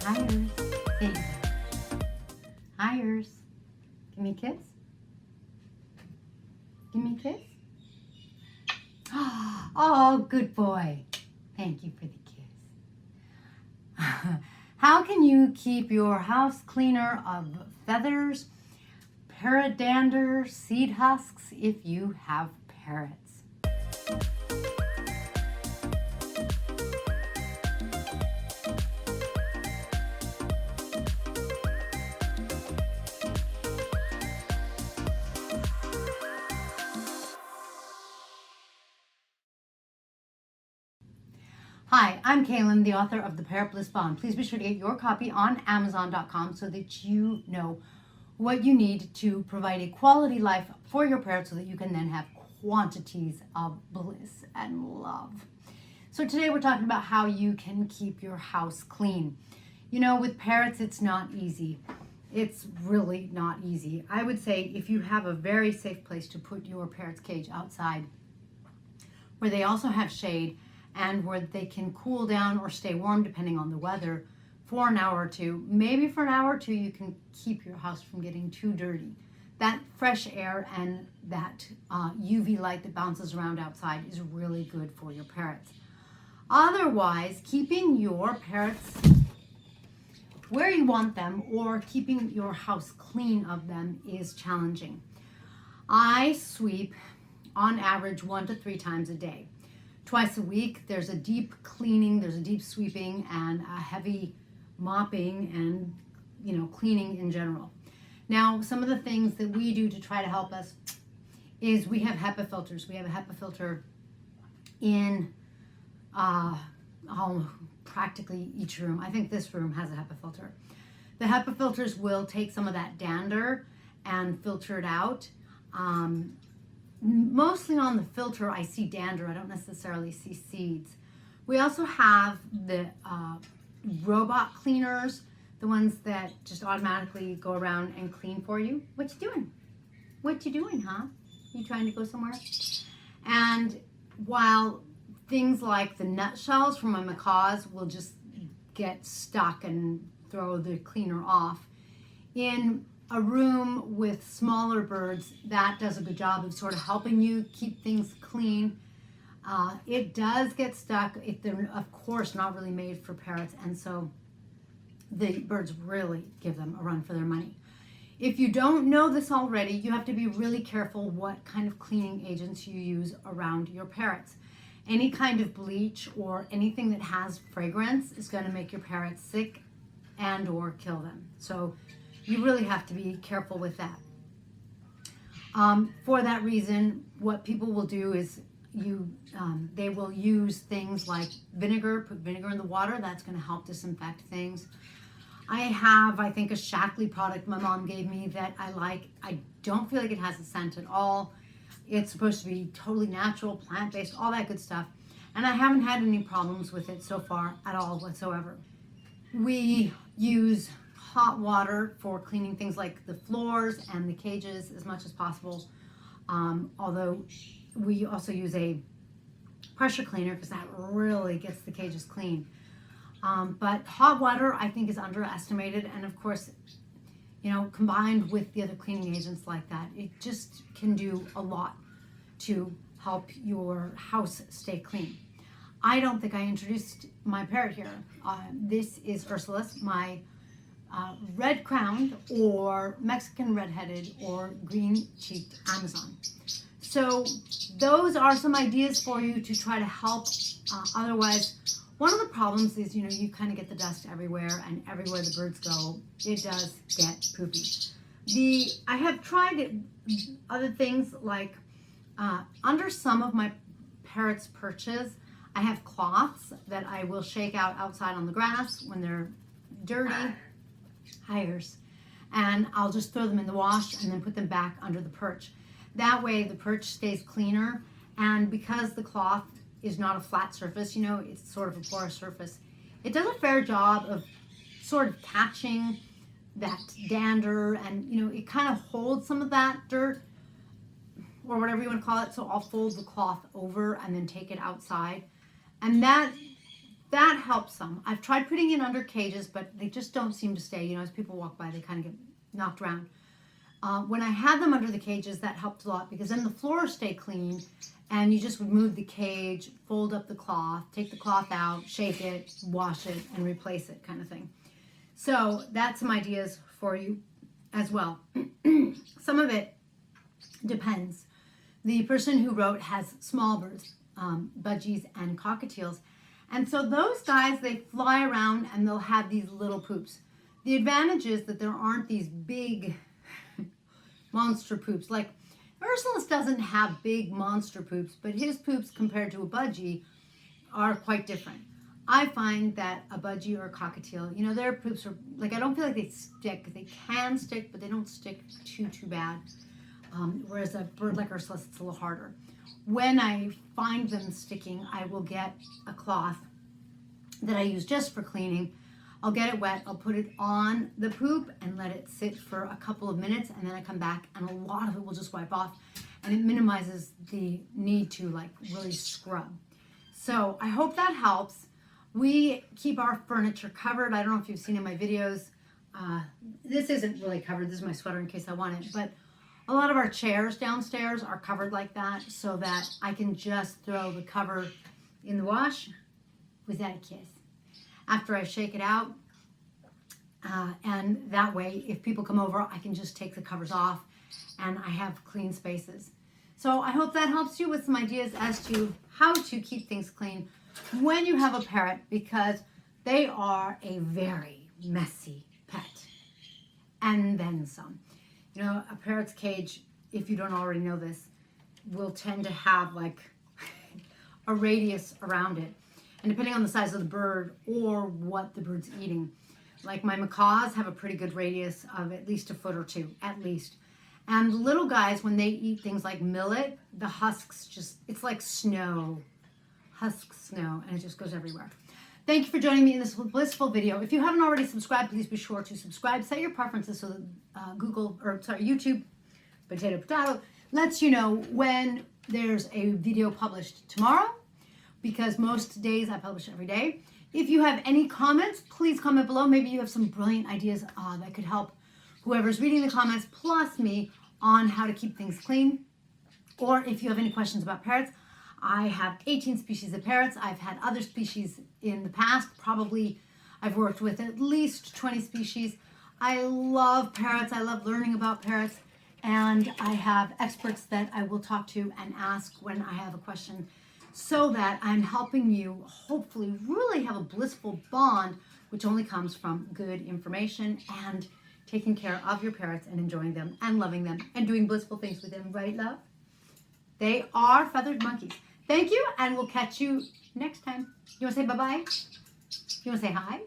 Hires. There you go. Hires. Give me a kiss. Give me a kiss. Oh, good boy. Thank you for the kiss. How can you keep your house cleaner of feathers, parrot dander, seed husks if you have parrots? Hi, I'm Kaylin, the author of the Parrot Bliss Bond. Please be sure to get your copy on Amazon.com so that you know what you need to provide a quality life for your parrot so that you can then have quantities of bliss and love. So today we're talking about how you can keep your house clean. You know, with parrots, it's not easy. It's really not easy. I would say if you have a very safe place to put your parrot's cage outside, where they also have shade, and where they can cool down or stay warm depending on the weather for an hour or two. Maybe for an hour or two you can keep your house from getting too dirty. That fresh air and that UV light that bounces around outside is really good for your parrots. Otherwise, keeping your parrots where you want them or keeping your house clean of them is challenging. I sweep on average 1 to 3 times a day. Twice a week, there's a deep cleaning, there's a deep sweeping and a heavy mopping and, cleaning in general. Now, some of the things that we do to try to help us is we have HEPA filters. We have a HEPA filter in practically each room. I think this room has a HEPA filter. The HEPA filters will take some of that dander and filter it out. Mostly on the filter, I see dander. I don't necessarily see seeds. We also have the robot cleaners, the ones that just automatically go around and clean for you. What you doing? What you doing, huh? You trying to go somewhere? And while things like the nutshells from my macaws will just get stuck and throw the cleaner off, in a room with smaller birds, that does a good job of sort of helping you keep things clean. It does get stuck if they're, of course, not really made for parrots, and so the birds really give them a run for their money. If you don't know this already, you have to be really careful what kind of cleaning agents you use around your parrots. Any kind of bleach or anything that has fragrance is going to make your parrots sick and or kill them. So you really have to be careful with that. For that reason, what people will do is they will use things like vinegar, put vinegar in the water. That's going to help disinfect things. I think, a Shackley product my mom gave me that I like. I don't feel like it has a scent at all. It's supposed to be totally natural, plant-based, all that good stuff. And I haven't had any problems with it so far at all whatsoever. We use hot water for cleaning things like the floors and the cages as much as possible. Although we also use a pressure cleaner because that really gets the cages clean. But hot water, I think, is underestimated. And of course, combined with the other cleaning agents like that, it just can do a lot to help your house stay clean. I don't think I introduced my parrot here. This is Ursulus, my red-crowned or Mexican red-headed or green-cheeked Amazon. So those are some ideas for you to try to help. Otherwise, one of the problems is, you kind of get the dust everywhere, and everywhere the birds go, it does get poopy. I have tried other things like under some of my parrots' perches, I have cloths that I will shake out outside on the grass when they're dirty. Hires, and I'll just throw them in the wash and then put them back under the perch. That way the perch stays cleaner, and because the cloth is not a flat surface, it's sort of a porous surface, it does a fair job of sort of catching that dander, and it kind of holds some of that dirt or whatever you want to call it. So I'll fold the cloth over and then take it outside, and that that helps some. I've tried putting it under cages, but they just don't seem to stay. You know, as people walk by, they kind of get knocked around. When I had them under the cages, that helped a lot because then the floors stay clean and you just would move the cage, fold up the cloth, take the cloth out, shake it, wash it, and replace it kind of thing. So that's some ideas for you as well. Some of it depends. The person who wrote has small birds, budgies and cockatiels. And so those guys, they fly around and they'll have these little poops. The advantage is that there aren't these big monster poops. Like Ursulus doesn't have big monster poops, but his poops compared to a budgie are quite different. I find that a budgie or a cockatiel, you know, their poops are, like, I don't feel like they stick. They can stick, but they don't stick too bad. Whereas a bird like Ursulus, it's a little harder. When I find them sticking, I will get a cloth that I use just for cleaning. I'll get it wet, I'll put it on the poop and let it sit for a couple of minutes, and then I come back and a lot of it will just wipe off, and it minimizes the need to like really scrub. So I hope that helps. We keep our furniture covered. I don't know if you've seen in my videos. This isn't really covered. This is my sweater in case I want it, but a lot of our chairs downstairs are covered like that so that I can just throw the cover in the wash without a kiss after I shake it out. And that way, if people come over, I can just take the covers off and I have clean spaces. So I hope that helps you with some ideas as to how to keep things clean when you have a parrot, because they are a very messy pet. And then some. You know, a parrot's cage, if you don't already know this, will tend to have like a radius around it. And depending on the size of the bird or what the bird's eating, like my macaws have a pretty good radius of at least a foot or two, at least. And the little guys, when they eat things like millet, the husks just, it's like snow, husk snow, and it just goes everywhere. Thank you for joining me in this blissful video. If you haven't already subscribed, please be sure to subscribe. Set your preferences so that YouTube, potato, lets you know when there's a video published tomorrow, because most days I publish every day. If you have any comments, please comment below. Maybe you have some brilliant ideas that could help whoever's reading the comments, plus me, on how to keep things clean. Or if you have any questions about parrots, I have 18 species of parrots. I've had other species in the past. Probably I've worked with at least 20 species. I love parrots. I love learning about parrots. And I have experts that I will talk to and ask when I have a question, so that I'm helping you hopefully really have a blissful bond, which only comes from good information and taking care of your parrots and enjoying them and loving them and doing blissful things with them, right, love? They are feathered monkeys. Thank you, and we'll catch you next time. You want to say bye-bye? You want to say hi?